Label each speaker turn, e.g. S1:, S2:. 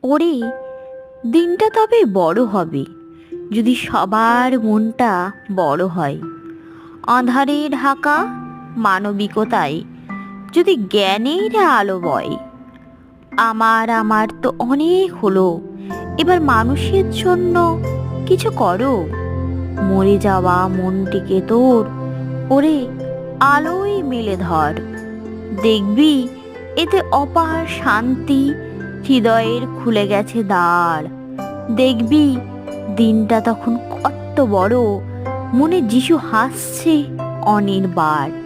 S1: ওরে, দিনটা তবে বড় হবে যদি সবার মনটা বড় হয়। আঁধারে ঢাকা মানবিকতায় যদি জ্ঞানের আলো বয়। আমার আমার তো অনেক হলো, এবার মানুষের জন্য কিছু করো। মরে যাওয়া মনটিকে তোর ওরে আলোয় মেলে ধর। দেখবি এতে অপার শান্তি, হৃদয়ের খুলে গেছে দ্বার। দেখবি দিনটা তখন কত বড়, মনে যিশু হাসছে অনির্বার।